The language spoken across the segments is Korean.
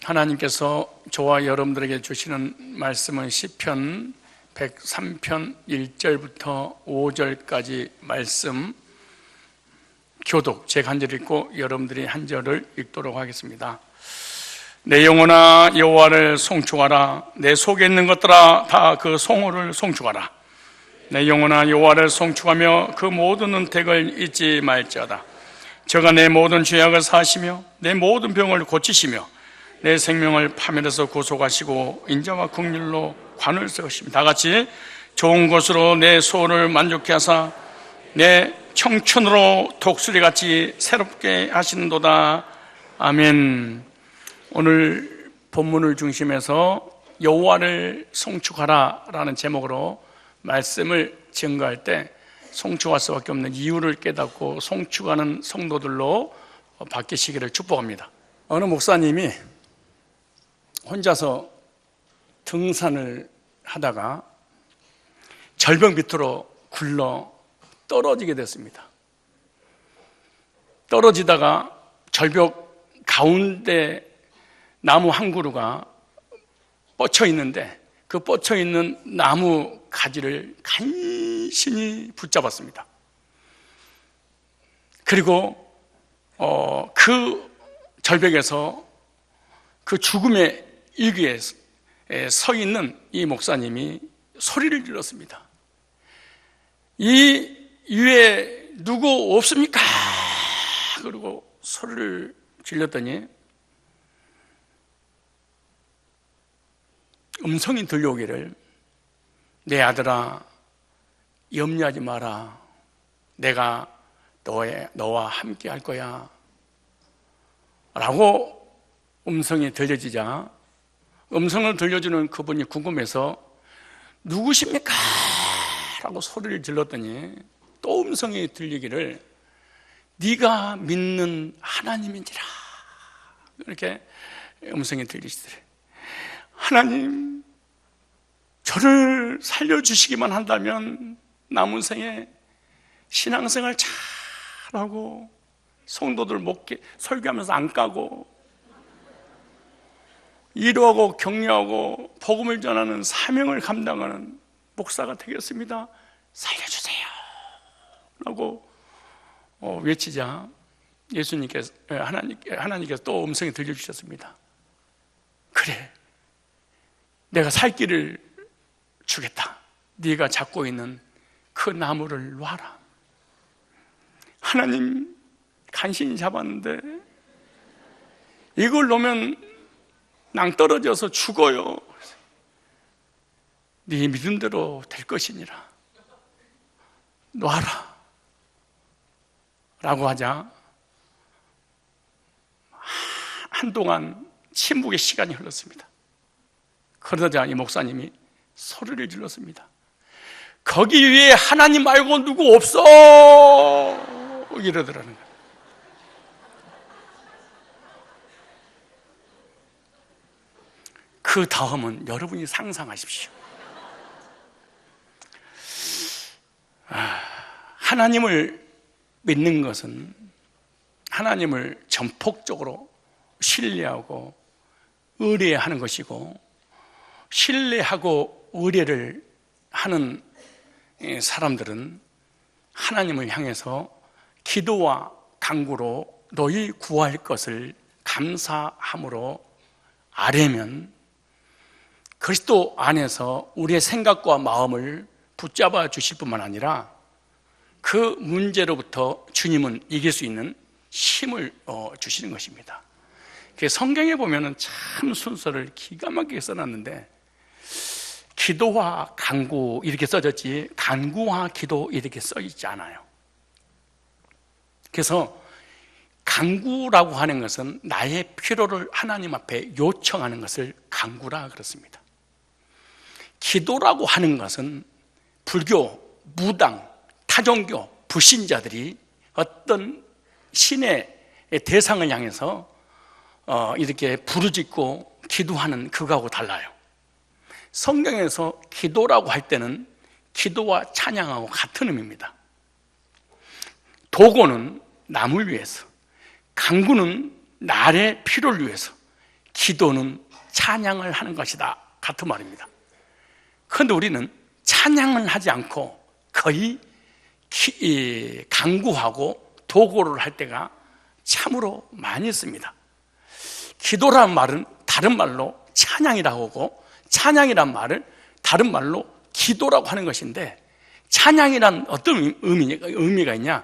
하나님께서 저와 여러분들에게 주시는 말씀은 시편 103편 1절부터 5절까지 말씀 교독, 제가 한 절 읽고 여러분들이 한 절을 읽도록 하겠습니다. 내 영혼아 여호와를 송축하라. 내 속에 있는 것들아 다 그 송호를 송축하라. 내 영혼아 여호와를 송축하며 그 모든 은택을 잊지 말지어다. 저가 내 모든 죄악을 사하시며 내 모든 병을 고치시며 내 생명을 파멸해서 구속하시고 인자와 긍휼로 관을 세우십니다. 다 같이 좋은 것으로 내 소원을 만족케 하사 내 청춘으로 독수리같이 새롭게 하시는도다. 아멘. 오늘 본문을 중심해서 여호와를 송축하라 라는 제목으로 말씀을 증거할 때 송축할 수밖에 없는 이유를 깨닫고 송축하는 성도들로 바뀌시기를 축복합니다. 어느 목사님이 혼자서 등산을 하다가 절벽 밑으로 굴러 떨어지게 됐습니다. 떨어지다가 절벽 가운데 나무 한 그루가 뻗쳐 있는데 그 뻗쳐 있는 나무 가지를 간신히 붙잡았습니다. 그리고 그 절벽에서 그 죽음의 일기에 서 있는 이 목사님이 소리를 질렀습니다. 이 위에 누구 없습니까? 그리고 소리를 질렀더니 음성이 들려오기를, 내 아들아 염려하지 마라. 내가 너와 함께 할 거야 라고 음성이 들려지자 음성을 들려주는 그분이 궁금해서 누구십니까? 라고 소리를 질렀더니 또 음성이 들리기를, 네가 믿는 하나님인지라. 이렇게 음성이 들리시더래. 하나님, 저를 살려주시기만 한다면 남은 생에 신앙생활 잘하고 성도들 목회 설교하면서 안 까고 위로하고 격려하고 복음을 전하는 사명을 감당하는 목사가 되겠습니다. 살려주세요 라고 외치자 하나님께서 또 음성이 들려주셨습니다. 그래, 내가 살 길을 주겠다. 네가 잡고 있는 그 나무를 놔라. 하나님 간신히 잡았는데 이걸 놓으면 낭떠러져서 죽어요. 네 믿음대로 될 것이니라. 놔라 라고 하자 한동안 침묵의 시간이 흘렀습니다. 그러자 이 목사님이 소리를 질렀습니다. 거기 위에 하나님 말고 누구 없어 이러더라는 거예요. 그 다음은 여러분이 상상하십시오. 하나님을 믿는 것은 하나님을 전폭적으로 신뢰하고 의뢰하는 것이고, 신뢰하고 의뢰를 하는 사람들은 하나님을 향해서 기도와 간구로 너희 구할 것을 감사함으로 아뢰면 그리스도 안에서 우리의 생각과 마음을 붙잡아 주실 뿐만 아니라 그 문제로부터 주님은 이길 수 있는 힘을 주시는 것입니다. 성경에 보면 참 순서를 기가 막히게 써놨는데 기도와 간구 이렇게 써졌지 간구와 기도 이렇게 써있지 않아요. 그래서 간구라고 하는 것은 나의 필요를 하나님 앞에 요청하는 것을 간구라 그렇습니다. 기도라고 하는 것은 불교, 무당, 타종교, 불신자들이 어떤 신의 대상을 향해서 이렇게 부르짖고 기도하는 그거하고 달라요. 성경에서 기도라고 할 때는 기도와 찬양하고 같은 의미입니다. 도고는 남을 위해서, 간구는 나의 필요를 위해서, 기도는 찬양을 하는 것이다, 같은 말입니다. 그런데 우리는 찬양을 하지 않고 거의 간구하고 도구를 할 때가 참으로 많이 있습니다. 기도라는 말은 다른 말로 찬양이라고 하고, 찬양이란 말을 다른 말로 기도라고 하는 것인데, 찬양이란 어떤 의미가 있냐?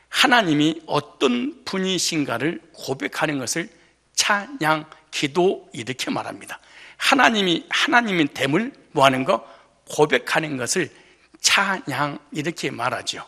하나님이 어떤 분이신가를 고백하는 것을 찬양, 기도 이렇게 말합니다. 하나님의 됨을 뭐하는 거? 고백하는 것을 찬양 이렇게 말하죠.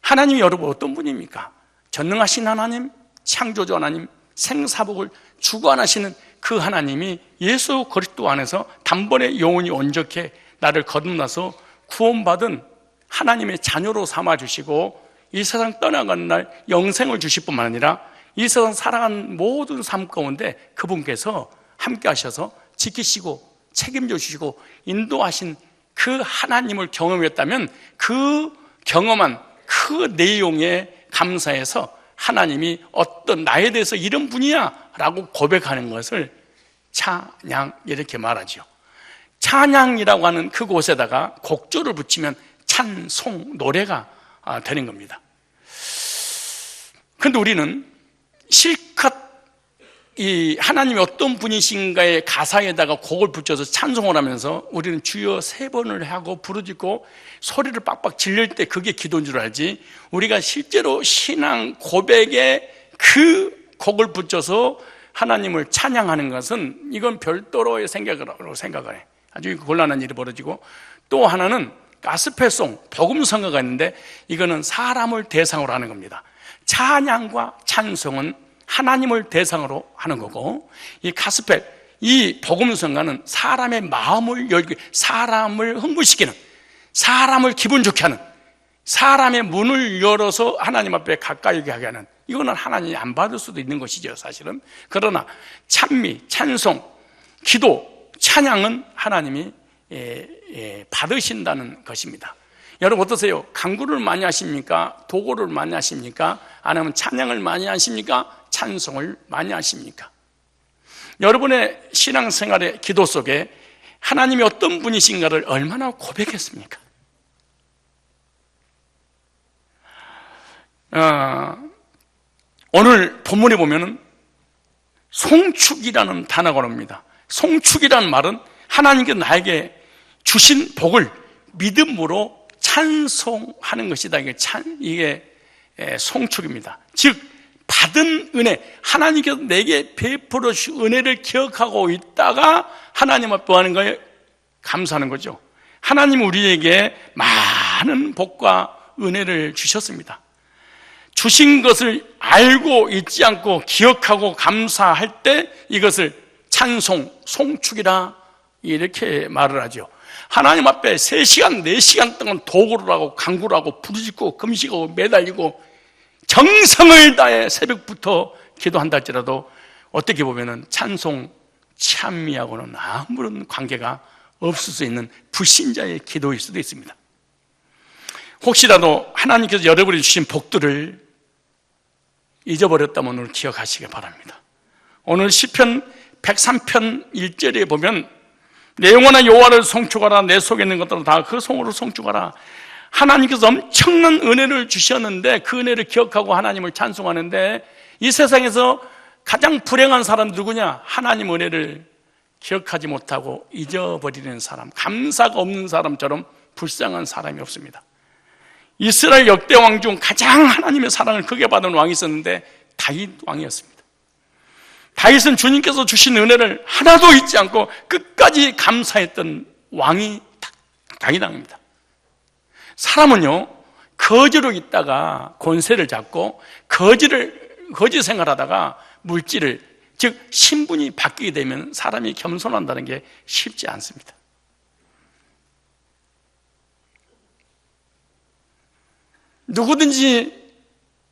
하나님이 여러분 어떤 분입니까? 전능하신 하나님, 창조주 하나님, 생사복을 주관하시는 그 하나님이 예수 그리스도 안에서 단번에 영원히 온전케 나를 거듭나서 구원받은 하나님의 자녀로 삼아주시고, 이 세상 떠나가는 날 영생을 주실 뿐만 아니라 이 세상 살아가는 모든 삶 가운데 그분께서 함께 하셔서 지키시고 책임져 주시고 인도하신 그 하나님을 경험했다면, 그 경험한 그 내용에 감사해서 하나님이 어떤 나에 대해서 이런 분이야 라고 고백하는 것을 찬양 이렇게 말하죠. 찬양이라고 하는 그곳에다가 곡조를 붙이면 찬송, 노래가 되는 겁니다. 그런데 우리는 실컷 이 하나님이 어떤 분이신가의 가사에다가 곡을 붙여서 찬송을 하면서 우리는 주여 3번을 하고 부르짖고 소리를 빡빡 질릴 때 그게 기도인 줄 알지, 우리가 실제로 신앙 고백에 그 곡을 붙여서 하나님을 찬양하는 것은 이건 별도로의 생각을 해. 아주 곤란한 일이 벌어지고, 또 하나는 가스펠송, 복음성가가 있는데 이거는 사람을 대상으로 하는 겁니다. 찬양과 찬송은 하나님을 대상으로 하는 거고, 이 가스펠, 이 복음성가는 사람의 마음을 열기, 사람을 흥분시키는, 사람을 기분 좋게 하는, 사람의 문을 열어서 하나님 앞에 가까이 하게 하는, 이거는 하나님이 안 받을 수도 있는 것이죠, 사실은. 그러나 찬미, 찬송, 기도, 찬양은 하나님이 받으신다는 것입니다. 여러분 어떠세요? 간구를 많이 하십니까? 도구를 많이 하십니까? 아니면 찬양을 많이 하십니까? 찬송을 많이 하십니까? 여러분의 신앙생활의 기도 속에 하나님이 어떤 분이신가를 얼마나 고백했습니까? 오늘 본문에 보면은 송축이라는 단어가 나옵니다. 송축이라는 말은 하나님께서 나에게 주신 복을 믿음으로 찬송하는 것이다. 이게 송축입니다. 즉 받은 은혜, 하나님께서 내게 베풀어 주신 은혜를 기억하고 있다가 하나님 앞에 하는 거에 감사하는 거죠. 하나님은 우리에게 많은 복과 은혜를 주셨습니다. 주신 것을 알고 잊지 않고 기억하고 감사할 때 이것을 찬송, 송축이라 이렇게 말을 하죠. 하나님 앞에 3시간, 4시간 동안 도구를 하고 간구를 하고 부르짖고 금식하고 매달리고 정성을 다해 새벽부터 기도한다 할지라도 어떻게 보면 찬송, 찬미하고는 아무런 관계가 없을 수 있는 불신자의 기도일 수도 있습니다. 혹시라도 하나님께서 여러분이 주신 복들을 잊어버렸다면 오늘 기억하시기 바랍니다. 오늘 시편 103편 1절에 보면 내 영혼아 여호와를 송축하라, 내 속에 있는 것들은 다 그 성으로 송축하라. 하나님께서 엄청난 은혜를 주셨는데 그 은혜를 기억하고 하나님을 찬송하는데, 이 세상에서 가장 불행한 사람 누구냐? 하나님 은혜를 기억하지 못하고 잊어버리는 사람, 감사가 없는 사람처럼 불쌍한 사람이 없습니다. 이스라엘 역대 왕 중 가장 하나님의 사랑을 크게 받은 왕이 있었는데 다윗 왕이었습니다. 다윗은 주님께서 주신 은혜를 하나도 잊지 않고 끝까지 감사했던 왕이 다윗 왕입니다. 사람은요, 거지로 있다가 권세를 잡고 거지 생활하다가 물질을, 즉 신분이 바뀌게 되면 사람이 겸손한다는 게 쉽지 않습니다. 누구든지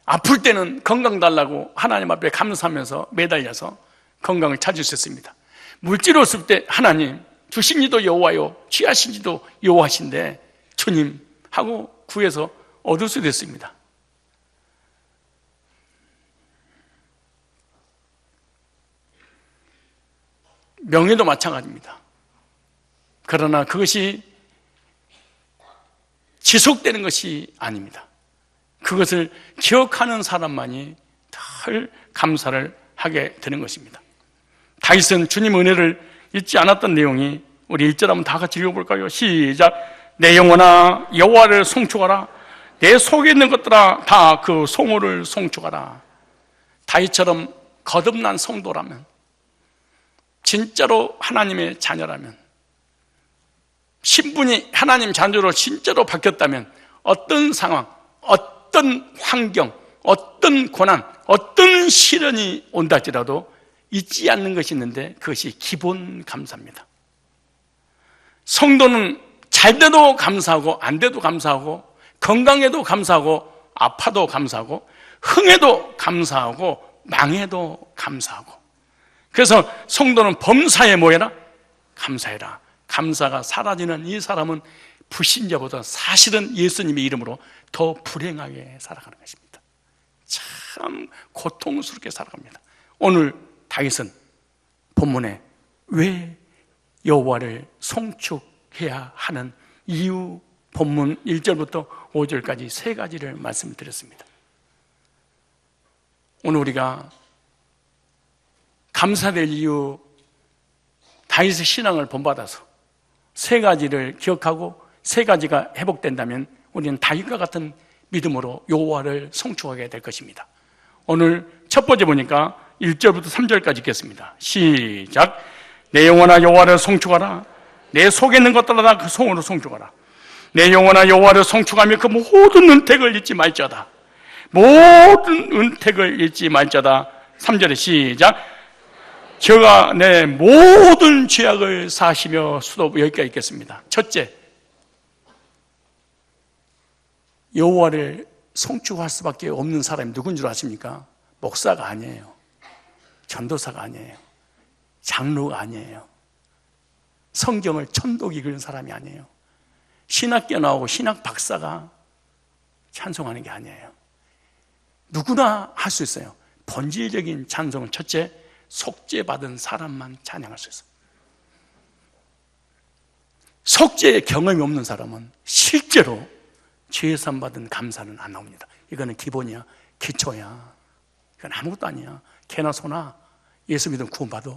아플 때는 건강 달라고 하나님 앞에 감사하면서 매달려서 건강을 찾을 수 있습니다. 물질 없을 때 하나님 주신 이도 여호와요, 취하신 이도 여호와신데 주님 하고 구해서 얻을 수도 있습니다. 명예도 마찬가지입니다. 그러나 그것이 지속되는 것이 아닙니다. 그것을 기억하는 사람만이 덜 감사를 하게 되는 것입니다. 다윗은 주님 은혜를 잊지 않았던 내용이, 우리 1절 한번 다 같이 읽어볼까요? 시작. 내 영혼아 여호와를 송축하라. 내 속에 있는 것들아 다 그 성호를 송축하라. 다윗처럼 거듭난 성도라면, 진짜로 하나님의 자녀라면, 신분이 하나님 자녀로 진짜로 바뀌었다면 어떤 상황, 어떤 환경, 어떤 고난, 어떤 시련이 온다 할지라도 잊지 않는 것이 있는데 그것이 기본 감사입니다. 성도는 잘 돼도 감사하고 안 돼도 감사하고, 건강해도 감사하고 아파도 감사하고, 흥해도 감사하고 망해도 감사하고. 그래서 성도는 범사에 뭐해라? 감사해라. 감사가 사라지는 이 사람은 불신자보다 사실은 예수님의 이름으로 더 불행하게 살아가는 것입니다. 참 고통스럽게 살아갑니다. 오늘 다윗은 본문에 왜 여호와를 송축해야 하는 이유, 본문 1절부터 5절까지 세 가지를 말씀드렸습니다. 오늘 우리가 감사될 이유, 다윗의 신앙을 본받아서 세 가지를 기억하고 세 가지가 회복된다면 우리는 다윗과 같은 믿음으로 여호와를 송축하게 될 것입니다. 오늘 첫 번째 보니까 1절부터 3절까지 읽겠습니다. 시작. 내 영혼아 여호와를 송축하라. 내 속에 있는 것들아 다 그 성으로 송축하라. 내 영혼아 여호와를 송축하며 그 모든 은택을 잊지 말자다. 모든 은택을 잊지 말자다. 3절에 시작. 저가 내 모든 죄악을 사하시며 수도. 여기까지 읽겠습니다. 첫째, 여호와를 송축할 수밖에 없는 사람이 누군 줄 아십니까? 목사가 아니에요. 전도사가 아니에요. 장로가 아니에요. 성경을 천독 읽은 사람이 아니에요. 신학교 나오고 신학 박사가 찬송하는 게 아니에요. 누구나 할 수 있어요. 본질적인 찬송은 첫째, 속죄받은 사람만 찬양할 수 있어요. 속죄의 경험이 없는 사람은 실제로 죄산 받은 감사는 안 나옵니다. 이거는 기본이야, 기초야. 이건 아무것도 아니야. 개나 소나 예수 믿으면 구원받아.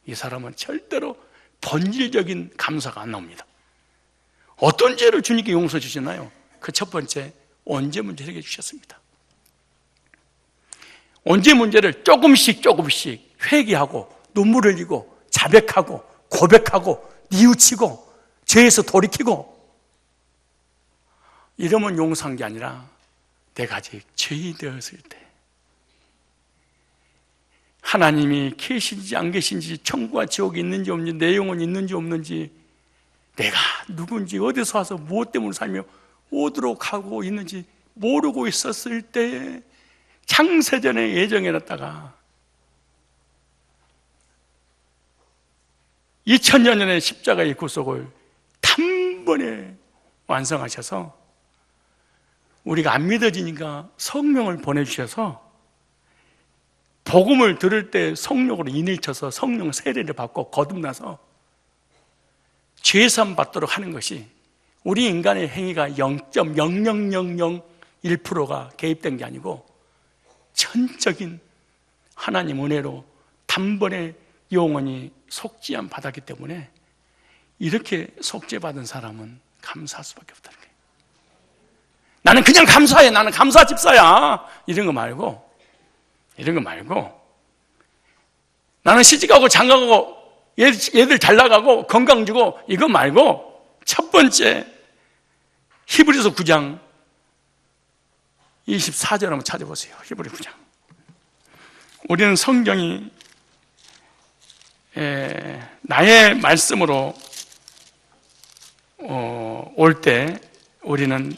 이 사람은 절대로 본질적인 감사가 안 나옵니다. 어떤 죄를 주님께 용서해 주시나요? 그 첫 번째, 언제 문제 해결해 주셨습니다. 언제 문제를 조금씩 회개하고 눈물 흘리고 자백하고 고백하고 뉘우치고 죄에서 돌이키고, 이러면 용서한 게 아니라 내가 아직 죄인 되었을 때, 하나님이 계신지 안 계신지, 천국과 지옥이 있는지 없는지, 내 영혼이 있는지 없는지, 내가 누군지, 어디서 와서 무엇 때문에 살며 어디로 가고 있는지 모르고 있었을 때 창세전에 예정해놨다가 2000년 전에 십자가의 구속을 단번에 완성하셔서 우리가 안 믿어지니까 성령을 보내주셔서 복음을 들을 때 성령으로 인을 쳐서 성령 세례를 받고 거듭나서 죄산 받도록 하는 것이, 우리 인간의 행위가 0.00001%가 개입된 게 아니고 전적인 하나님 은혜로 단번에 영원히 속죄함 받았기 때문에 이렇게 속죄받은 사람은 감사할 수밖에 없다는 거예요. 나는 그냥 감사해, 나는 감사 집사야, 이런 거 말고 나는 시집가고 장가가고 얘들 잘 나가고 건강 주고 이거 말고, 첫 번째 히브리서 9장 24절 한번 찾아보세요. 히브리 9장. 우리는 성경이 나의 말씀으로 올 때 우리는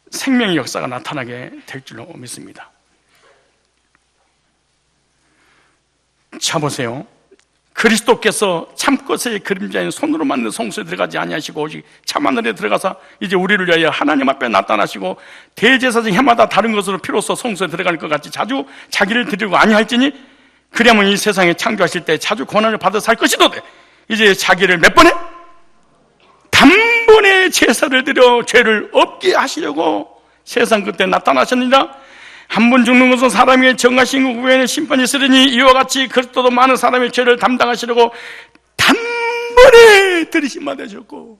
생명의 역사가 나타나게 될 줄로 믿습니다. 자 보세요. 그리스도께서 참것의 그림자인 손으로 만든 성소에 들어가지 아니하시고 오직 참하늘에 들어가서 이제 우리를 위하여 하나님 앞에 나타나시고 대제사장 해마다 다른 것으로 피로써 성소에 들어갈 것 같이 자주 자기를 드리고 아니할지니 그러면 이 세상에 창조하실 때 자주 고난을 받아 살 것이로되 이제 자기를 몇 번에? 단번에 제사를 드려 죄를 없게 하시려고 세상 끝에 나타나셨느니라. 한 번 죽는 것은 사람에게 정하신 것 외에는 심판이 있으리니 이와 같이 그리스도도 많은 사람의 죄를 담당하시려고 단번에 들이심 받으셨고,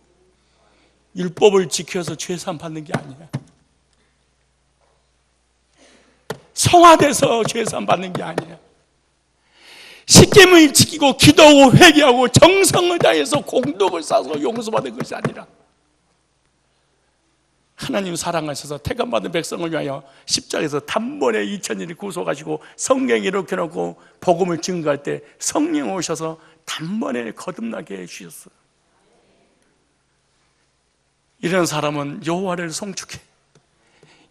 율법을 지켜서 죄산 받는 게 아니야. 성화돼서 죄산 받는 게 아니야. 십계명을 지키고 기도하고 회개하고 정성을 다해서 공덕을 쌓아서 용서받은 것이 아니라 하나님 사랑하셔서 택함받은 백성을 위하여 십자가에서 단번에 2000일을 구속하시고 성경에 이렇게 놓고 복음을 증거할 때 성령 오셔서 단번에 거듭나게 해주셨어요. 이런 사람은 여호와를 송축해.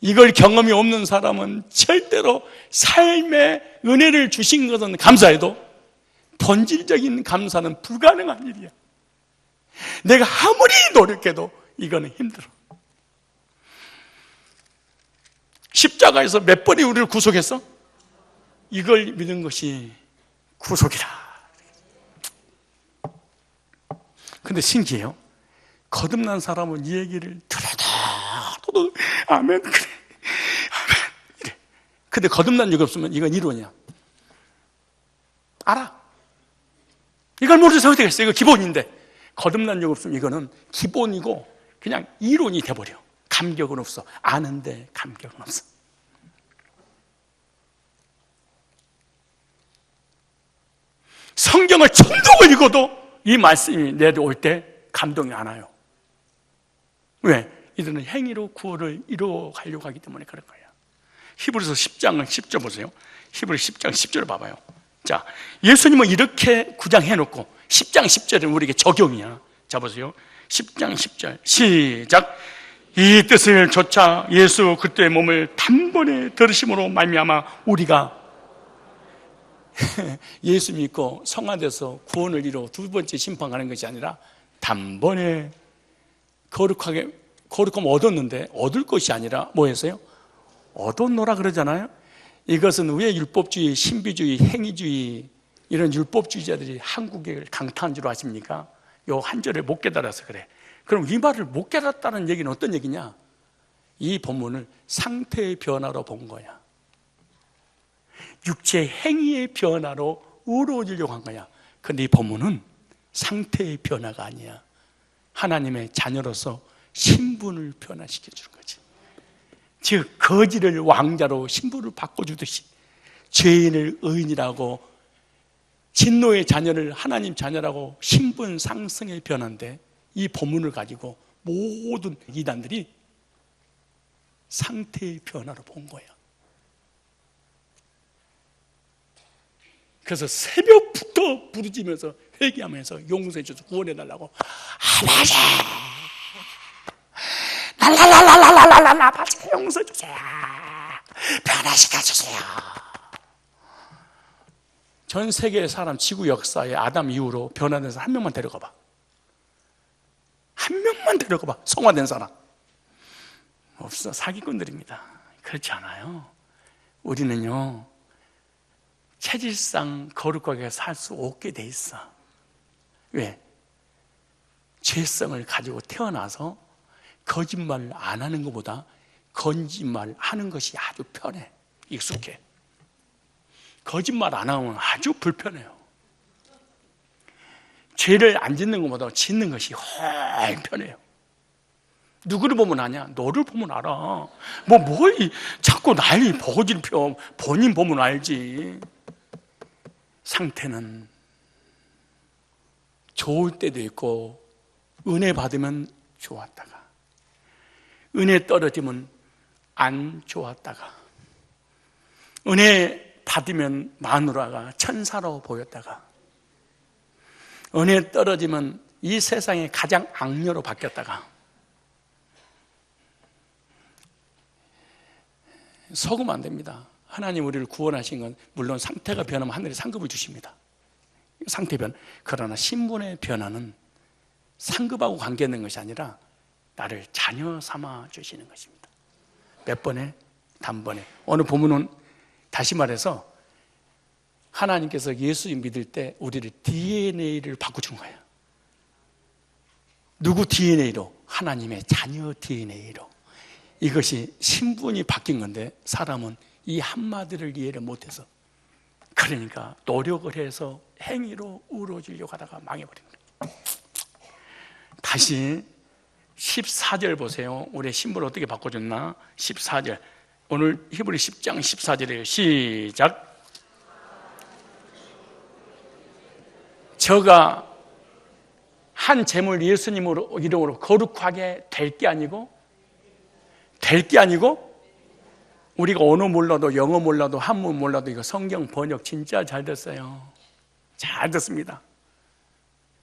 이걸 경험이 없는 사람은 절대로 삶의 은혜를 주신 것은 감사해도 본질적인 감사는 불가능한 일이야. 내가 아무리 노력해도 이거는 힘들어. 십자가에서 몇 번이 우리를 구속했어? 이걸 믿는 것이 구속이라. 근데 신기해요. 거듭난 사람은 이 얘기를 들어도 아멘 그래 아멘 이래. 근데 거듭난 적이 없으면 이건 이론이야. 알아. 이걸 모르면서 어떻게 했어? 이거 기본인데 거듭난 적 없으면 이거는 기본이고 그냥 이론이 돼버려. 감격은 없어. 아는데 감격은 없어. 성경을 천독을 읽어도 이 말씀이 내려올 때 감동이 안 와요. 왜? 이들은 행위로 구원을 이루어가려고 하기 때문에 그런 거예요. 히브리서 10장 10절 보세요. 히브리 10장 10절을 봐봐요. 자, 예수님은 이렇게 구장해놓고 10장 10절은 우리에게 적용이야. 자 보세요. 10장 10절 시작. 이 뜻을 조차 예수 그리스도의 몸을 단번에 들으심으로 말미암아 우리가 예수 믿고 성화돼서 구원을 이루어 두 번째 심판하는 것이 아니라 단번에 거룩하면 얻었는데 얻을 것이 아니라 뭐 했어요? 얻었노라 그러잖아요. 이것은 왜 율법주의, 신비주의, 행위주의 이런 율법주의자들이 한국을 강타한 줄 아십니까? 요 한 절을 못 깨달아서 그래. 그럼 이 말을 못 깨달았다는 얘기는 어떤 얘기냐? 이 본문을 상태의 변화로 본 거야. 육체의 행위의 변화로 의로워지려고 한 거야. 그런데 이 본문은 상태의 변화가 아니야. 하나님의 자녀로서 신분을 변화시켜 주는 거지. 즉 거지를 왕자로 신분을 바꿔주듯이 죄인을 의인이라고 진노의 자녀를 하나님 자녀라고 신분 상승의 변화인데 이 본문을 가지고 모든 이단들이 상태의 변화로 본 거야. 그래서 새벽부터 부르짖으면서 회개하면서 용서해줘서 구원해달라고 아버지 랄랄랄랄랄랄랄라 아버지 용서해주세요. 변화시켜주세요. 전 세계의 사람 지구 역사에 아담 이후로 변화된 사람 한 명만 데려가 봐. 한 명만 데려가 봐. 성화된 사람 없어. 사기꾼들입니다. 그렇지 않아요. 우리는요 체질상 거룩하게 살 수 없게 돼 있어. 왜? 죄성을 가지고 태어나서 거짓말을 안 하는 것보다 거짓말 하는 것이 아주 편해. 익숙해. 거짓말 안 하면 아주 불편해요. 죄를 안 짓는 것보다 짓는 것이 훨씬 편해요. 누구를 보면 아냐? 너를 보면 알아. 뭘 자꾸 날 버거지를 펴. 본인 보면 알지. 상태는 좋을 때도 있고 은혜 받으면 좋았다가 은혜 떨어지면 안 좋았다가 은혜 받으면 마누라가 천사로 보였다가 은혜 떨어지면 이 세상의 가장 악녀로 바뀌었다가 속으면 안 됩니다. 하나님 우리를 구원하신 건 물론 상태가 변하면 하늘이 상급을 주십니다. 상태 변. 그러나 신분의 변화는 상급하고 관계있는 것이 아니라 나를 자녀 삼아 주시는 것입니다. 몇 번에? 단번에. 오늘 본문은 다시 말해서 하나님께서 예수 믿을 때 우리를 DNA를 바꿔준 거예요. 누구 DNA로? 하나님의 자녀 DNA로. 이것이 신분이 바뀐 건데 사람은 이 한마디를 이해를 못해서, 그러니까 노력을 해서 행위로 이루어지려고 하다가 망해버린 거예요. 다시 14절 보세요. 우리 신분을 어떻게 바꿔줬나? 14절. 오늘 히브리 10장 14절이에요. 시작. 저가 한 재물 예수님으로 이름으로 거룩하게 될 게 아니고 우리가 언어 몰라도 영어 몰라도 한문 몰라도 이거 성경 번역 진짜 잘 됐어요. 잘 됐습니다.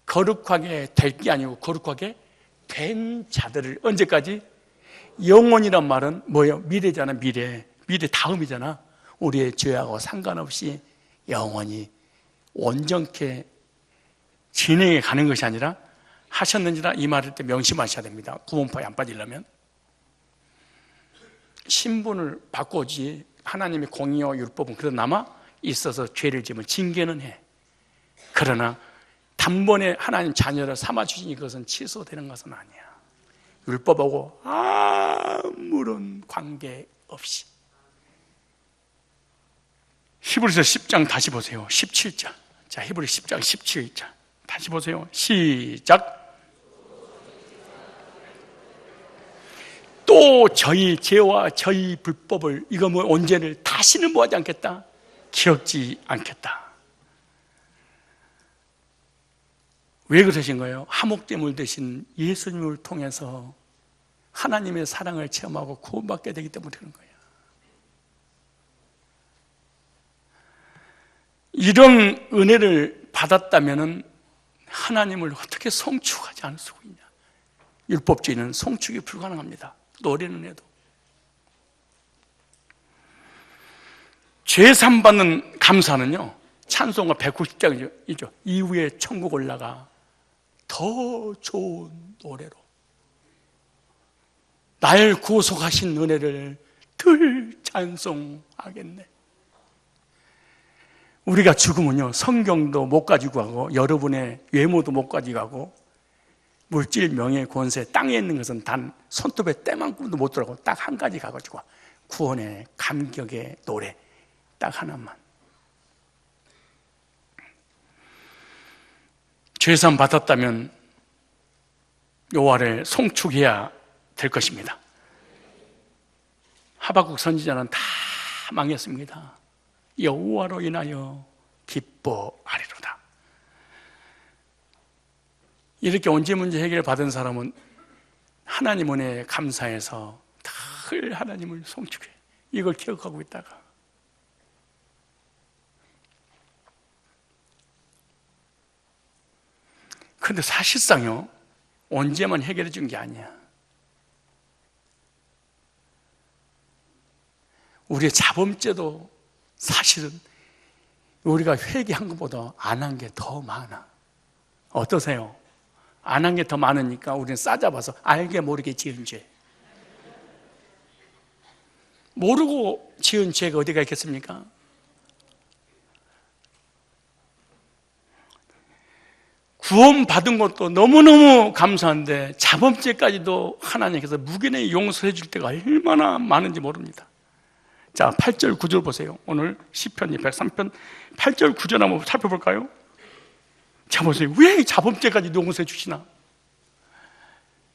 거룩하게 될 게 아니고 거룩하게 된 자들을 언제까지? 영원이란 말은 뭐예요? 미래잖아. 미래 다음이잖아. 우리의 죄하고 상관없이 영원히 온전케 진행해 가는 것이 아니라 하셨는지라 이 말을 때 명심하셔야 됩니다. 구원파에 안 빠지려면. 신분을 바꾸지 하나님의 공의와 율법은 그러나마 있어서 죄를 지으면 징계는 해. 그러나 단번에 하나님 자녀를 삼아주신 이것은 취소되는 것은 아니야. 율법하고 아무런 관계없이. 히브리서 10장 다시 보세요. 17절. 자, 히브리 10장 17절 다시 보세요. 시작. 또 저희 죄와 저희 불법을, 이거 뭐 언제를 다시는 뭐하지 않겠다? 기억지 않겠다. 왜 그러신 거예요? 화목제물 대신 예수님을 통해서 하나님의 사랑을 체험하고 구원받게 되기 때문에 그런 거예요. 이런 은혜를 받았다면 하나님을 어떻게 송축하지 않을 수가 있냐? 율법주의는 송축이 불가능합니다. 노래는 해도. 죄산 받는 감사는요, 찬송가 190장이죠. 이후에 천국 올라가 더 좋은 노래로 날 구속하신 은혜를 늘 찬송하겠네. 우리가 죽으면요, 성경도 못 가지고 가고 여러분의 외모도 못 가지고 가고 물질, 명예, 권세, 땅에 있는 것은 단 손톱에 때만큼도 못 들어가고 딱 한 가지 가가지고 구원의 감격의 노래 딱 하나만. 죄산 받았다면 여호와를 송축해야 될 것입니다. 하박국 선지자는 다 망했습니다. 여호와로 인하여 기뻐하리로다. 이렇게 언제 문제 해결 받은 사람은 하나님 은혜에 감사해서 늘 하나님을 송축해. 이걸 기억하고 있다가 그런데 사실상요, 언제만 해결해 준 게 아니야. 우리의 자범죄도 사실은 우리가 회개한 것보다 안 한 게 더 많아. 어떠세요? 안 한 게 더 많으니까 우리는 싸잡아서 알게 모르게 지은 죄. 모르고 지은 죄가 어디가 있겠습니까? 구원받은 것도 너무너무 감사한데 자범죄까지도 하나님께서 무限의 용서해 줄 때가 얼마나 많은지 모릅니다. 자, 8절 9절 보세요. 오늘 시편 103편 8절 9절 한번 살펴볼까요? 자, 보세요. 왜 자범죄까지 용서해 주시나?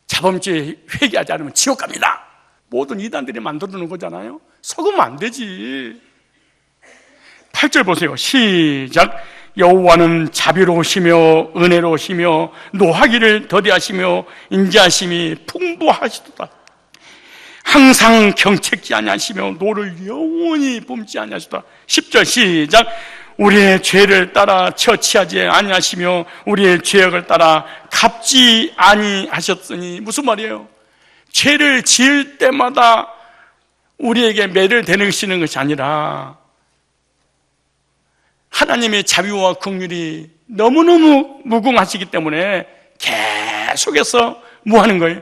자범죄 회개하지 않으면 지옥 갑니다. 모든 이단들이 만들어 놓은 거잖아요. 속으면 안 되지. 8절 보세요. 시작. 여호와는 자비로우시며 은혜로우시며 노하기를 더디하시며 인자하심이 풍부하시도다. 항상 경책지 아니하시며 노를 영원히 뿜지 아니하시도다. 10절 시작. 우리의 죄를 따라 처치하지 아니하시며 우리의 죄악을 따라 갚지 아니하셨으니. 무슨 말이에요? 죄를 지을 때마다 우리에게 매를 대내시는 것이 아니라 하나님의 자비와 긍휼이 너무너무 무궁하시기 때문에 계속해서 뭐 하는 거예요?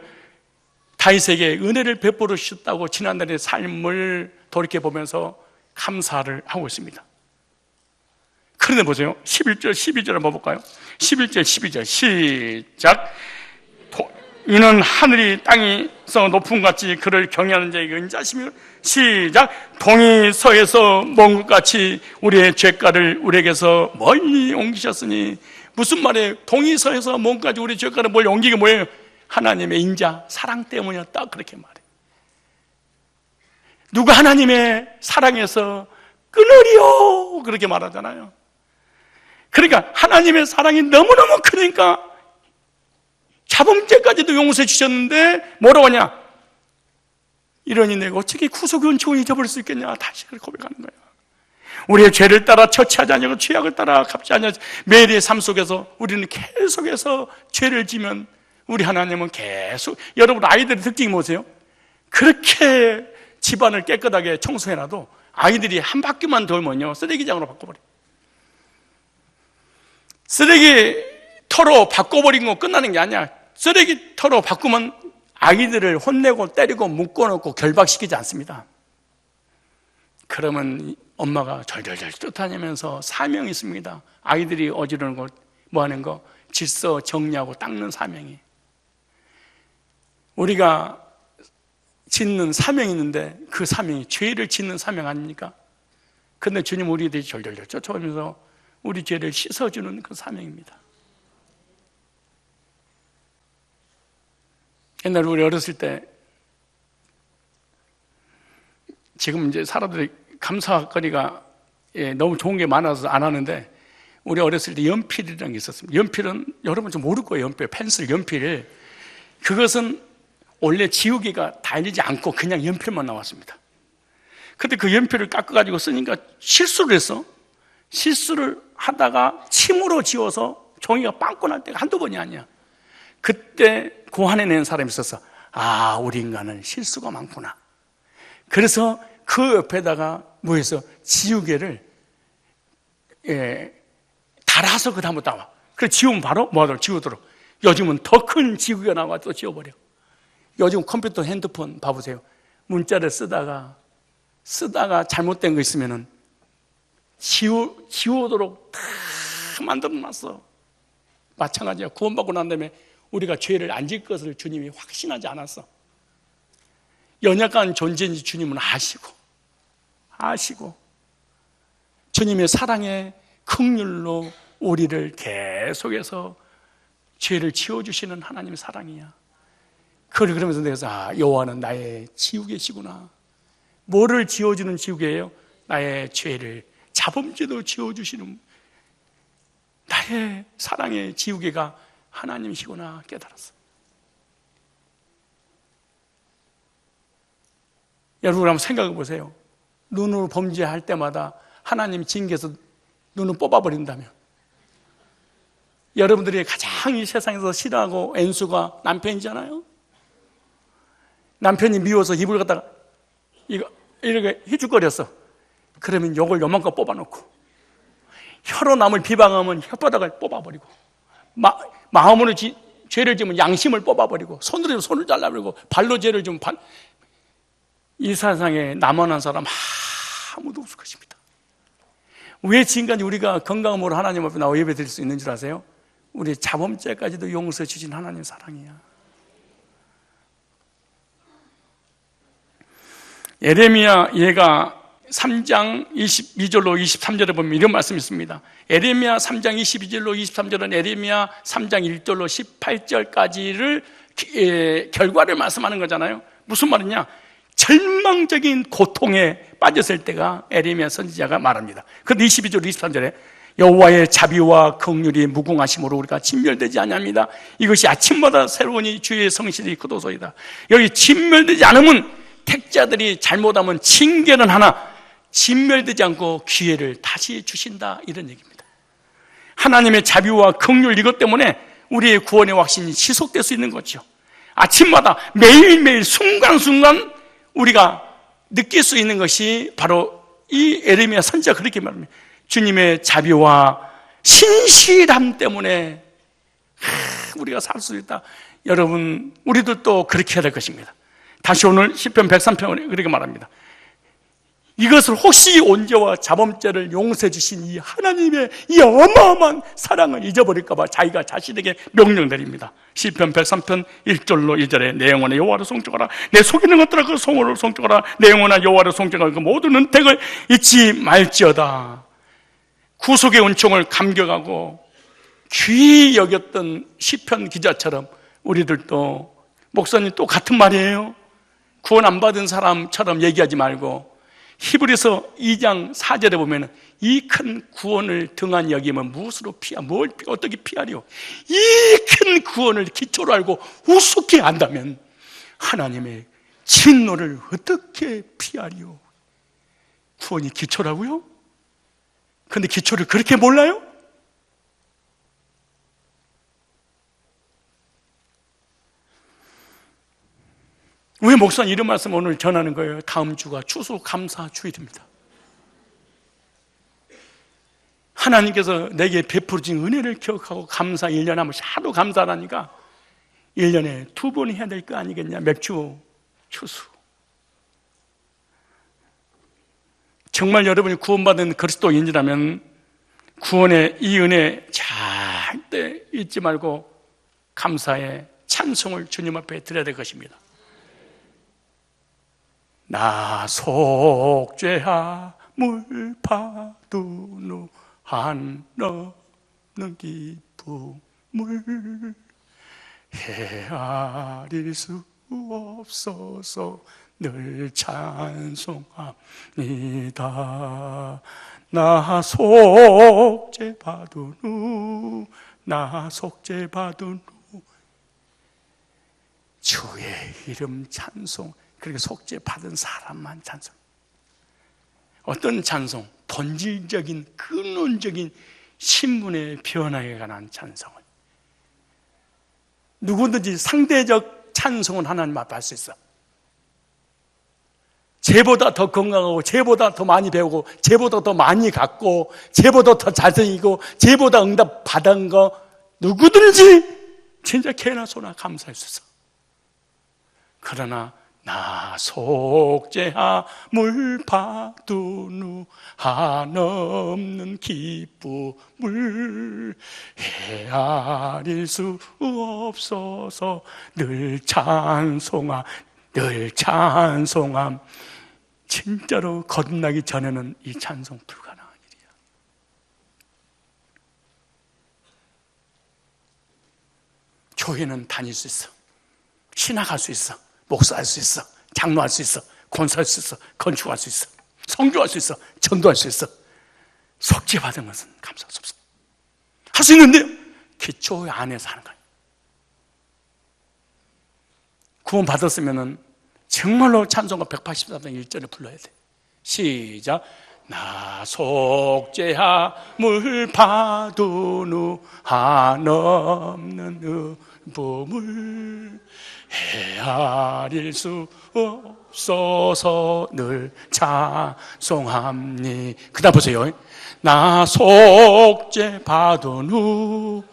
다윗에게 은혜를 베풀어 주셨다고 지난날의 삶을 돌이켜보면서 감사를 하고 있습니다. 그런데 보세요. 11절, 12절 한번 볼까요? 11절, 12절 시작. 이는 하늘이 땅에서 높은 같이 그를 경외하는 자에게 은자시며 시작. 동이 서에서 먼 것 같이 우리의 죄가를 우리에게서 멀리 옮기셨으니 무슨 말이에요? 동이 서에서 먼 것까지 우리의 죄가를 멀리 옮기게 뭐예요? 하나님의 인자, 사랑 때문이었다 그렇게 말해요. 누가 하나님의 사랑에서 끊으리요 그렇게 말하잖아요. 그러니까 하나님의 사랑이 너무너무 크니까 자범죄까지도 용서해 주셨는데 뭐라고 하냐? 이러니 내가 어떻게 구속의 은총을 잊어버릴 수 있겠냐? 다시 그렇게 고백하는 거야. 우리의 죄를 따라 처치하지 않냐고 죄악을 따라 갚지 않냐. 매일의 삶 속에서 우리는 계속해서 죄를 지면 우리 하나님은 계속, 여러분 아이들의 특징이 뭐세요? 그렇게 집안을 깨끗하게 청소해놔도 아이들이 한 바퀴만 돌면요 쓰레기장으로 바꿔버려요. 쓰레기터로 바꿔버린 거 끝나는 게 아니야. 쓰레기터로 바꾸면 아이들을 혼내고 때리고 묶어놓고 결박시키지 않습니다. 그러면 엄마가 절절절 쫓아내면서 사명이 있습니다. 아이들이 어지르는 거, 뭐 하는 거, 질서 정리하고 닦는 사명이. 우리가 짓는 사명이 있는데 그 사명이 죄를 짓는 사명 아닙니까? 근데 주님 우리들이 절절절 쫓아오면서 우리 죄를 씻어주는 그 사명입니다. 옛날에 우리 어렸을 때, 지금 이제 사람들이 감사거리가 너무 좋은 게 많아서 안 하는데, 우리 어렸을 때 연필이라는 게 있었습니다. 연필은 여러분 좀 모를 거예요. 연필, 펜슬, 연필. 그것은 원래 지우개가 달리지 않고 그냥 연필만 나왔습니다. 근데 그 연필을 깎아가지고 쓰니까 실수를 했어. 실수를 하다가 침으로 지워서 종이가 빵꾸 날 때가 한두 번이 아니야. 그때 고안해낸 사람이 있었어. 아, 우리 인간은 실수가 많구나. 그래서 그 옆에다가 뭐 해서 지우개를 달아서 그 다음부터 나와. 그래 지우면 바로 뭐하도록 지우도록. 요즘은 더 큰 지우개가 나와 또 지워버려. 요즘 컴퓨터, 핸드폰 봐보세요. 문자를 쓰다가 잘못된 거 있으면은 지우도록 다 만들어놨어. 마찬가지야. 구원받고 난 다음에 우리가 죄를 안 질 것을 주님이 확신하지 않았어. 연약한 존재인지 주님은 아시고 주님의 사랑의 긍휼로 우리를 계속해서 죄를 지워주시는 하나님의 사랑이야. 그러면서 내가 여호와는 나의 지우개시구나. 뭐를 지워주는 지우개예요? 나의 죄를, 자범죄도 지워주시는 나의 사랑의 지우개가 하나님이시구나 깨달았어. 여러분 한번 생각해 보세요. 눈으로 범죄할 때마다 하나님 징계해서 눈을 뽑아버린다면, 여러분들이 가장 이 세상에서 싫어하고 엔수가 남편이잖아요. 남편이 미워서 입을 갖다가 이렇게 휘죽거렸어. 그러면 욕을 요만큼 뽑아놓고, 혀로 남을 비방하면 혓바닥을 뽑아버리고, 마음으로 죄를 지으면 양심을 뽑아버리고, 손으로 손을 잘라버리고, 발로 죄를 지으면 이 세상에 남아난 사람 아무도 없을 것입니다. 왜 지금까지 우리가 건강한 몸으로 하나님 앞에 나와 예배 드릴 수 있는 줄 아세요? 우리 자범죄까지도 용서해 주신 하나님 사랑이야. 에레미야 얘가 3장 22절로 23절에 보면 이런 말씀이 있습니다. 에레미야 3장 22절로 23절은 에레미야 3장 1절로 18절까지를 결과를 말씀하는 거잖아요. 무슨 말이냐? 절망적인 고통에 빠졌을 때가 에레미야 선지자가 말합니다. 그런데 22절 23절에 여호와의 자비와 긍휼이 무궁하심으로 우리가 진멸되지 아니합니다. 이것이 아침마다 새로우니 주의 성실이 그도소이다. 여기 진멸되지 않으면, 택자들이 잘못하면 징계는 하나 진멸되지 않고 기회를 다시 주신다, 이런 얘기입니다. 하나님의 자비와 긍휼, 이것 때문에 우리의 구원의 확신이 지속될 수 있는 거죠. 아침마다 매일매일 순간순간 우리가 느낄 수 있는 것이 바로 이 에레미야 선지자가 그렇게 말합니다. 주님의 자비와 신실함 때문에 우리가 살 수 있다. 여러분, 우리들도 그렇게 해야 될 것입니다. 다시 오늘 시편 103편에 그렇게 말합니다. 이것을 혹시 온죄와 자범죄를 용서해 주신 이 하나님의 이 어마어마한 사랑을 잊어버릴까 봐 자기가 자신에게 명령 내립니다. 시편 103편 1절로 2절에 내 영혼아 여호와를 송축하라. 내 속에 있는 것들아 그 성호를 송축하라. 내 영혼아 여호와를 송축하라. 그 모든 은택을 잊지 말지어다. 구속의 은총을 감격하고 귀히 여겼던 시편 기자처럼 우리들도, 목사님 또 같은 말이에요. 구원 안 받은 사람처럼 얘기하지 말고 히브리서 2장 4절에 보면 이 큰 구원을 등한 여기면 무엇으로 뭘 어떻게 피하리요? 이 큰 구원을 기초로 알고 우습게 안다면 하나님의 진노를 어떻게 피하리요? 구원이 기초라고요? 근데 기초를 그렇게 몰라요? 왜 목사님 이런 말씀 오늘 전하는 거예요? 다음 주가 추수감사 주일입니다. 하나님께서 내게 베풀어진 은혜를 기억하고 감사 1년 하면 하도 감사하니까 1년에 2번 해야 될 거 아니겠냐? 맥주 추수. 정말 여러분이 구원받은 그리스도인이라면 구원의 이 은혜 절대 잊지 말고 감사의 찬송을 주님 앞에 드려야 될 것입니다. 나 속죄함을 받은 한없는 기쁨을 헤아릴 수 없어서 늘 찬송합니다. 나 속죄받은 후 주의 이름 찬송. 그렇게 속죄받은 사람만 찬송. 어떤 찬송? 본질적인 근원적인 신분의 변화에 관한 찬송을. 누구든지 상대적 찬송은 하나님 앞에 할 수 있어. 쟤보다 더 건강하고, 쟤보다 더 많이 배우고, 쟤보다 더 많이 갖고, 쟤보다 더 잘생기고, 쟤보다 응답 받은 거 누구든지 진짜 개나 소나 감사할 수 있어. 그러나 나 속죄함을 받은 후 한없는 기쁨을 헤아릴 수 없어서 늘 찬송함. 진짜로 거듭나기 전에는 이 찬송 불가능한 일이야. 교회는 다닐 수 있어, 신학할 수 있어, 목사할 수 있어, 장로할 수 있어, 권사할 수 있어, 건축할 수 있어, 선교할 수 있어, 전도할 수 있어. 속죄받은 것은 감사할 수 없어. 할 수 있는데요, 기초 안에서 하는 거예요. 구원 받았으면은 정말로 찬송가 184편 1절을 불러야 돼. 시작. 나 속죄함을 받은 후 한없는 기쁨을 헤아릴 수 없어서 늘 찬송함니. 그다음 보세요. 나 속죄받은 후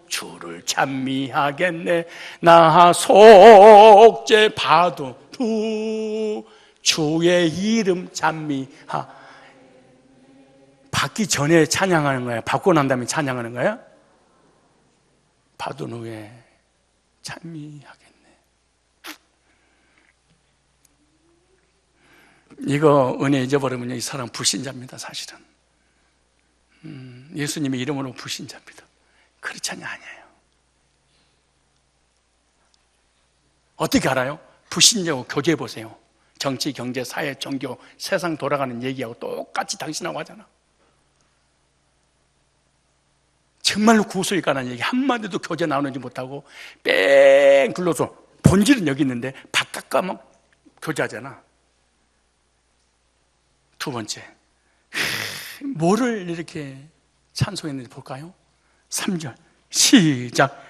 주를 찬미하겠네. 나 속죄받은 후 주의 이름 받기 전에 찬양하는 거야? 받고 난 다음에 찬양하는 거야? 받은 후에 찬미하겠네. 이거 은혜 잊어버리면 이 사람 불신자입니다. 사실은 예수님의 이름으로 불신자입니다. 크리스찬이 아니에요. 어떻게 알아요? 불신자하고 교제해 보세요. 정치, 경제, 사회, 종교, 세상 돌아가는 얘기하고 똑같이 당신하고 하잖아. 정말로 구속에 관한 얘기 한마디도 교제 나누지 못하고 뺑 둘러서 본질은 여기 있는데 바깥과 막 교제하잖아. 두 번째, 뭐를 이렇게 찬송했는지 볼까요? 3절 시작.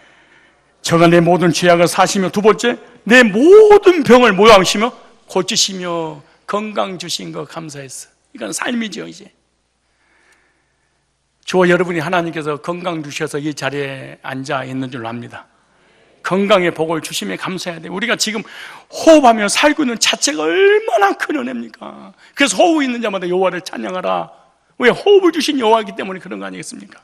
저가 내 모든 죄악을 사시며, 두 번째, 내 모든 병을 모양하시며 고치시며 건강 주신 거 감사했어. 이건 삶이죠. 이제 저와 여러분이 하나님께서 건강 주셔서 이 자리에 앉아 있는 줄 압니다. 건강의 복을 주심에 감사해야 돼요. 우리가 지금 호흡하며 살고 있는 자체가 얼마나 큰 은혜입니까? 그래서 호흡 있는 자마다 여호와를 찬양하라. 왜? 호흡을 주신 여호와이기 때문에 그런 거 아니겠습니까?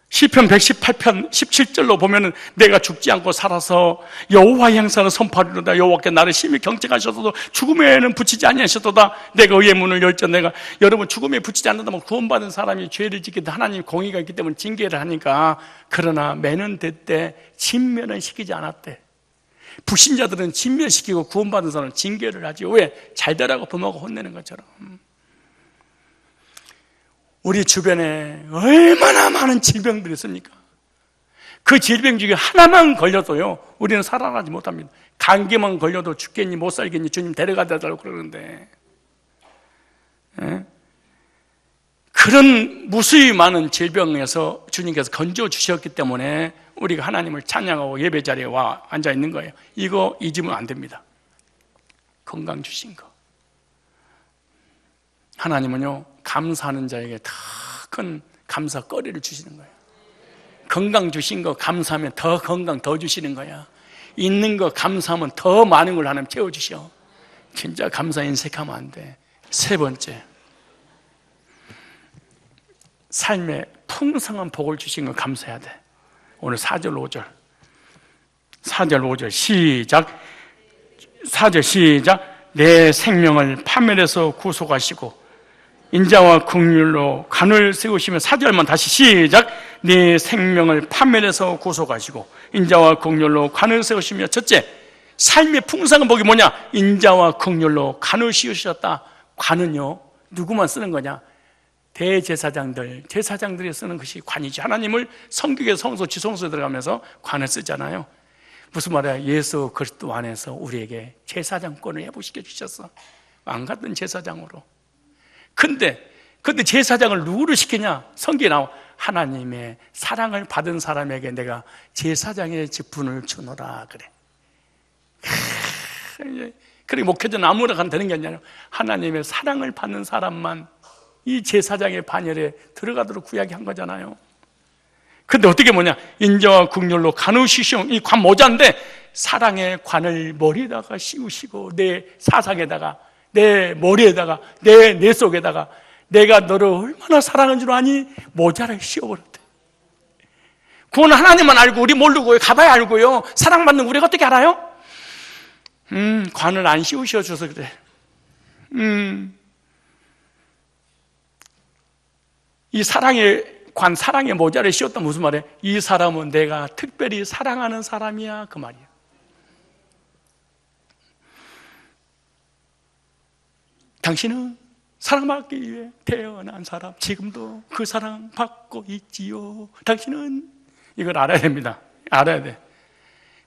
시편 118편 17절로 보면은 내가 죽지 않고 살아서 여호와의 행사를 선포하리로다. 여호와께 나를 심히 경책하셔서도 죽음에는 붙이지 아니하셨도다. 내가 의의 문을 열자. 내가 여러분 죽음에 붙이지 않는다면 구원받은 사람이 죄를 짓기 때문에 하나님 공의가 있기 때문에 징계를 하니까 그러나 매는 됐대 진멸은 시키지 않았대. 불신자들은 진멸시키고 구원받은 사람은 징계를 하지. 왜? 잘되라고 부모가 혼내는 것처럼. 우리 주변에 얼마나 많은 질병들이 있습니까? 그 질병 중에 하나만 걸려도요 우리는 살아나지 못합니다. 감기만 걸려도 죽겠니 못 살겠니 주님 데려가다 달라고 그러는데, 그런 무수히 많은 질병에서 주님께서 건져주셨기 때문에 우리가 하나님을 찬양하고 예배 자리에 와 앉아 있는 거예요. 이거 잊으면 안 됩니다. 건강 주신 거. 하나님은요 감사하는 자에게 더 큰 감사거리를 주시는 거예요. 건강 주신 거 감사하면 더 건강 더 주시는 거야. 있는 거 감사하면 더 많은 걸 하나님 채워주셔. 진짜 감사 인색하면 안 돼. 세 번째, 삶에 풍성한 복을 주신 거 감사해야 돼. 오늘 4절 5절 4절 5절 시작. 4절 시작. 내 생명을 파멸해서 구속하시고 인자와 긍휼로 간을 세우시며, 4절만 다시 시작. 네 생명을 파멸해서 구속하시고 인자와 긍휼로 간을 세우시며. 첫째, 삶의 풍성한 복이 뭐냐? 인자와 긍휼로 간을 씌우셨다. 관은요 누구만 쓰는 거냐? 대제사장들, 제사장들이 쓰는 것이 관이지. 하나님을 성격의 성소, 지성소에 들어가면서 관을 쓰잖아요. 무슨 말이야? 예수 그리스도 안에서 우리에게 제사장권을 회복시켜 주셨어. 왕 같은 제사장으로. 근데 제사장을 누구를 시키냐? 성경에 나와 하나님의 사랑을 받은 사람에게 내가 제사장의 직분을 주노라 그래. 그래 목회자는 아무나 가면 되는 게 아니라 하나님의 사랑을 받는 사람만 이 제사장의 반열에 들어가도록 구약이 한 거잖아요. 근데 어떻게 뭐냐? 인자와 긍휼로 간을 씌우시고, 이 관 모자인데 사랑의 관을 머리에다가 씌우시고 내 사상에다가 내 머리에다가 내 속에다가 내가 너를 얼마나 사랑한 줄 아니? 모자를 씌워버렸대. 그건 하나님만 알고 우리 모르고요. 가봐야 알고요. 사랑받는 우리가 어떻게 알아요? 관을 안 씌우셔줘서 그래. 이 사랑의 관, 사랑의 모자를 씌웠다 무슨 말이에요? 이 사람은 내가 특별히 사랑하는 사람이야 그 말이에요. 당신은 사랑받기 위해 태어난 사람, 지금도 그 사랑 받고 있지요. 당신은 이걸 알아야 됩니다. 알아야 돼.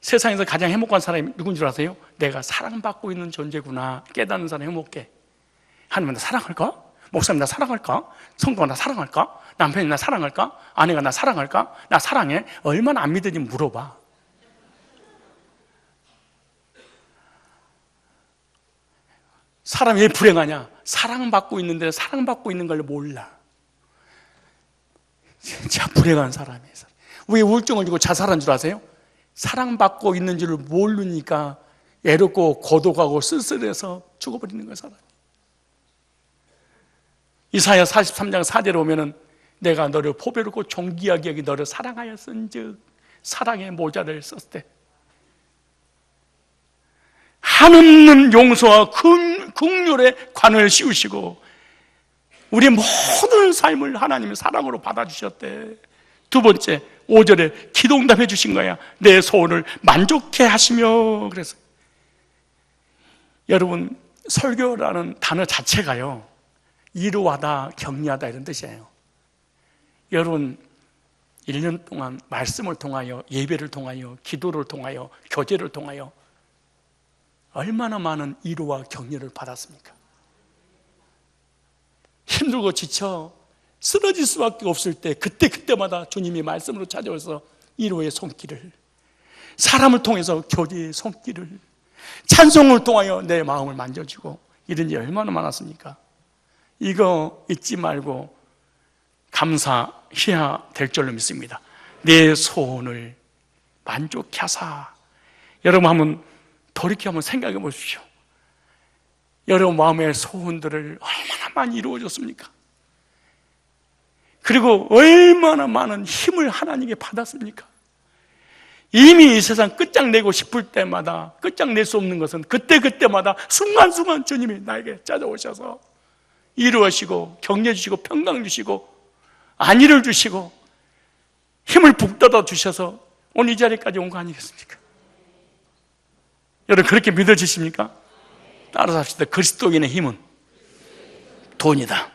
세상에서 가장 행복한 사람이 누군지 아세요? 내가 사랑받고 있는 존재구나 깨닫는 사람이 행복해. 하나님 나 사랑할까? 목사님 나 사랑할까? 성도가 나 사랑할까? 남편이 나 사랑할까? 아내가 나 사랑할까? 나 사랑해? 얼마나 안 믿으니 물어봐. 사람이 왜 불행하냐? 사랑받고 있는데 사랑받고 있는 걸 몰라. 진짜 불행한 사람이에요. 왜 우울증을 주고 자살한 줄 아세요? 사랑받고 있는 줄을 모르니까 애롭고 고독하고 쓸쓸해서 죽어버리는 거예요, 사람이. 이사야 43장 4절에 보면은 내가 너를 보배롭고 존귀하게 여기 너를 사랑하였은즉 사랑의 모자를 썼을 때 한없는 용서와 긍휼의 관을 씌우시고 우리의 모든 삶을 하나님의 사랑으로 받아주셨대. 두 번째 5절에 기도응답해 주신 거야. 내 소원을 만족해 하시며. 그래서 여러분 설교라는 단어 자체가요 이루하다, 격려하다 이런 뜻이에요. 여러분 1년 동안 말씀을 통하여 예배를 통하여 기도를 통하여 교제를 통하여 얼마나 많은 위로와 격려를 받았습니까? 힘들고 지쳐 쓰러질 수밖에 없을 때 그때마다 주님이 말씀으로 찾아와서 위로의 손길을, 사람을 통해서 교제의 손길을, 찬송을 통하여 내 마음을 만져주고 이런 일이 얼마나 많았습니까? 이거 잊지 말고 감사해야 될 줄로 믿습니다. 내 소원을 만족하사. 여러분 한번 돌이켜 한번 생각해 보십시오. 여러분 마음의 소원들을 얼마나 많이 이루어졌습니까? 그리고 얼마나 많은 힘을 하나님께 받았습니까? 이미 이 세상 끝장내고 싶을 때마다 끝장낼 수 없는 것은 그때마다 순간순간 주님이 나에게 찾아오셔서 이루어시고 격려 주시고 평강 주시고 안위를 주시고 힘을 북돋아 주셔서 오늘 이 자리까지 온 거 아니겠습니까? 여러분 그렇게 믿어지십니까? 따라서 합시다. 그리스도인의 힘은 돈이다.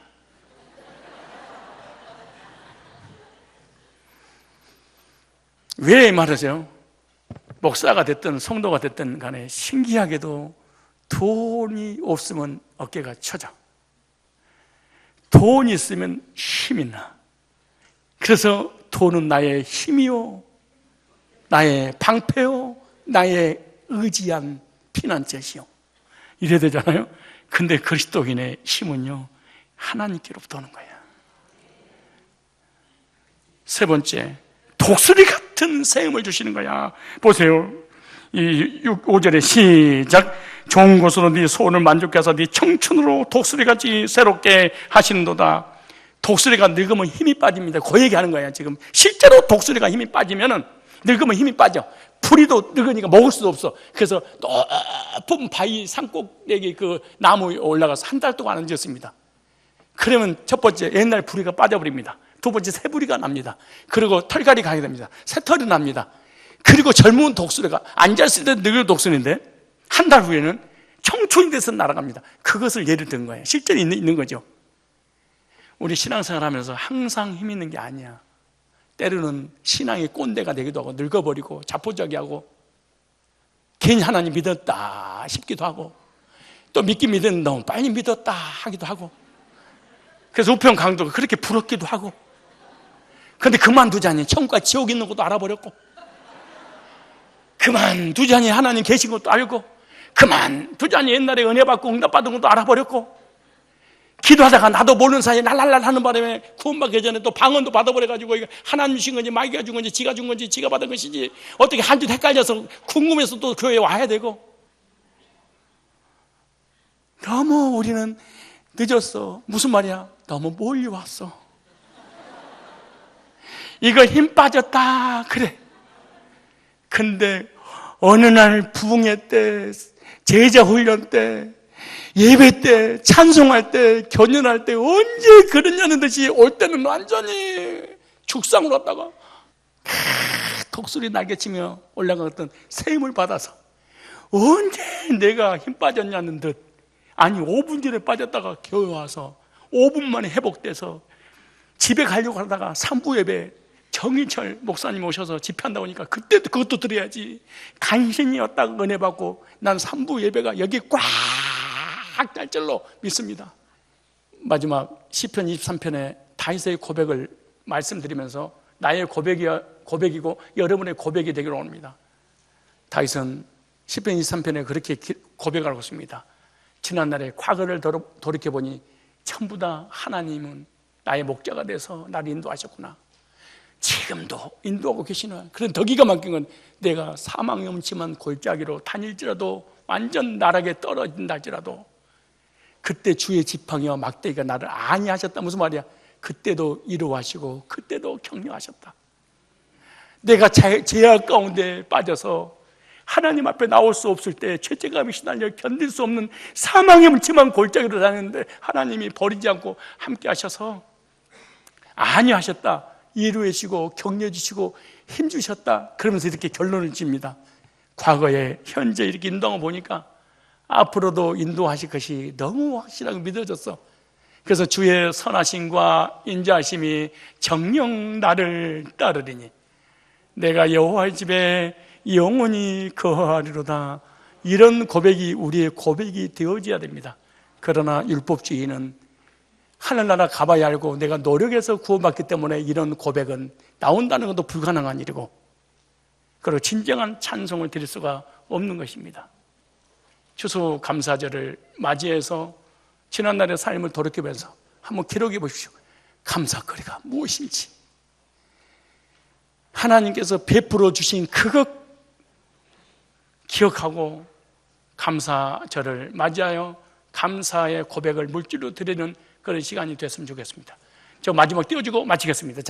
왜 말하세요? 목사가 됐든 성도가 됐든 간에 신기하게도 돈이 없으면 어깨가 처져. 돈이 있으면 힘이 나. 그래서 돈은 나의 힘이요, 나의 방패요, 나의 의지한 피난처시요. 이래야 되잖아요. 근데 그리스도인의 힘은요, 하나님께로부터 오는 거야. 세 번째, 독수리 같은 세움을 주시는 거야. 보세요. 이 5절에 시작. 좋은 것으로 네 소원을 만족해서 네 청춘으로 독수리같이 새롭게 하시는도다. 독수리가 늙으면 힘이 빠집니다. 그 얘기하는 거야. 지금 실제로 독수리가 힘이 빠지면은 늙으면 힘이 빠져. 풀이도 늙으니까 먹을 수도 없어. 그래서 높은 바위 산꼭대기 그 나무에 올라가서 한 달 동안 앉았습니다. 그러면 첫 번째 옛날 부리가 빠져버립니다. 두 번째 새부리가 납니다. 그리고 털갈이 가게 됩니다. 새털이 납니다. 그리고 젊은 독수리가 앉았을 때 늙은 독수리인데 한 달 후에는 청춘이 돼서 날아갑니다. 그것을 예를 든 거예요. 실제로 있는 거죠. 우리 신앙생활 하면서 항상 힘 있는 게 아니야. 때로는 신앙의 꼰대가 되기도 하고 늙어버리고 자포자기하고 괜히 하나님 믿었다 싶기도 하고 또 믿긴 믿었는데 너무 빨리 믿었다 하기도 하고 그래서 우편 강도가 그렇게 부럽기도 하고 그런데 그만두자니 천국과 지옥 있는 것도 알아버렸고 그만두자니 하나님 계신 것도 알고 그만두자니 옛날에 은혜 받고 응답받은 것도 알아버렸고 기도하다가 나도 모르는 사이에 랄랄랄 하는 바람에 구원받기 전에 또 방언도 받아버려가지고 이거 하나님 주신 건지 마귀가 준 건지 지가 준 건지 지가 받은 것인지 어떻게 한 줄 헷갈려서 궁금해서 또 교회에 와야 되고 너무 우리는 늦었어. 무슨 말이야? 너무 멀리 왔어. 이거 힘 빠졌다 그래. 근데 어느 날 부흥회 때 제자 훈련 때 예배 때, 찬송할 때, 견연할 때 언제 그러냐는 듯이 올 때는 완전히 죽상으로 왔다가 독수리 날개치며 올라갔던 세임을 받아서 언제 내가 힘 빠졌냐는 듯 아니 5분 전에 빠졌다가 겨우 와서 5분 만에 회복돼서 집에 가려고 하다가 3부 예배 정인철 목사님 오셔서 집회한다고 하니까 그때도 그것도 드려야지 간신이었다가 은혜 받고 난 3부 예배가 여기 꽉 할 줄로 믿습니다. 마지막 시편 23편에 다윗의 고백을 말씀드리면서 나의 고백이고 여러분의 고백이 되기로 합니다. 다윗은 시편 23편에 그렇게 고백하고 있습니다. 지난날의 과거를 돌이켜보니 전부 다 하나님은 나의 목자가 돼서 나를 인도하셨구나. 지금도 인도하고 계시나. 그런 더 기가 막힌 건 내가 사망의 음침한 골짜기로 다닐지라도 완전 나락에 떨어진다 할지라도 그때 주의 지팡이와 막대기가 나를 안위하셨다. 무슨 말이야? 그때도 이루하시고 그때도 격려하셨다. 내가 죄악 가운데 빠져서 하나님 앞에 나올 수 없을 때 죄책감이 시달려 견딜 수 없는 사망의 음침한 골짜기로 다녔는데 하나님이 버리지 않고 함께 하셔서 안위하셨다. 이루시고 격려 주시고 힘 주셨다. 그러면서 이렇게 결론을 짓습니다. 과거에 현재 이렇게 인도하고 보니까 앞으로도 인도하실 것이 너무 확실하게 믿어졌어. 그래서 주의 선하심과 인자하심이 정녕 나를 따르리니 내가 여호와의 집에 영원히 거하리로다. 이런 고백이 우리의 고백이 되어져야 됩니다. 그러나 율법주의는 하늘나라 가봐야 알고 내가 노력해서 구원받기 때문에 이런 고백은 나온다는 것도 불가능한 일이고 그리고 진정한 찬송을 드릴 수가 없는 것입니다. 추수감사절을 맞이해서 지난날의 삶을 돌이켜보면서 한번 기록해 보십시오. 감사거리가 무엇인지. 하나님께서 베풀어 주신 그것 기억하고 감사절을 맞이하여 감사의 고백을 물질로 드리는 그런 시간이 됐으면 좋겠습니다. 저 마지막 띄워주고 마치겠습니다.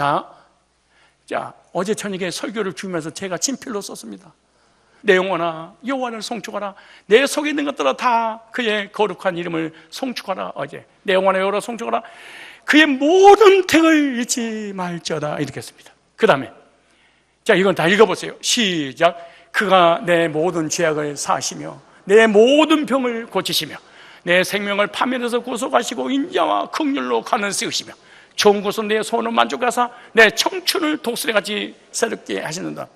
자, 어제 저녁에 설교를 주면서 제가 친필로 썼습니다. 내 영혼아 여호와를 송축하라. 내 속에 있는 것들아 다 그의 거룩한 이름을 송축하라. 어제 내 영혼아 여호와를 송축하라. 그의 모든 택을 잊지 말지어다. 이렇게 했습니다. 그 다음에 자, 이건 다 읽어보세요. 시작. 그가 내 모든 죄악을 사하시며 내 모든 병을 고치시며 내 생명을 파멸해서 구속하시고 인자와 긍휼로 가는 세우시며 좋은 곳은 내 소원을 만족하사 내 청춘을 독수리같이 새롭게 하시는다.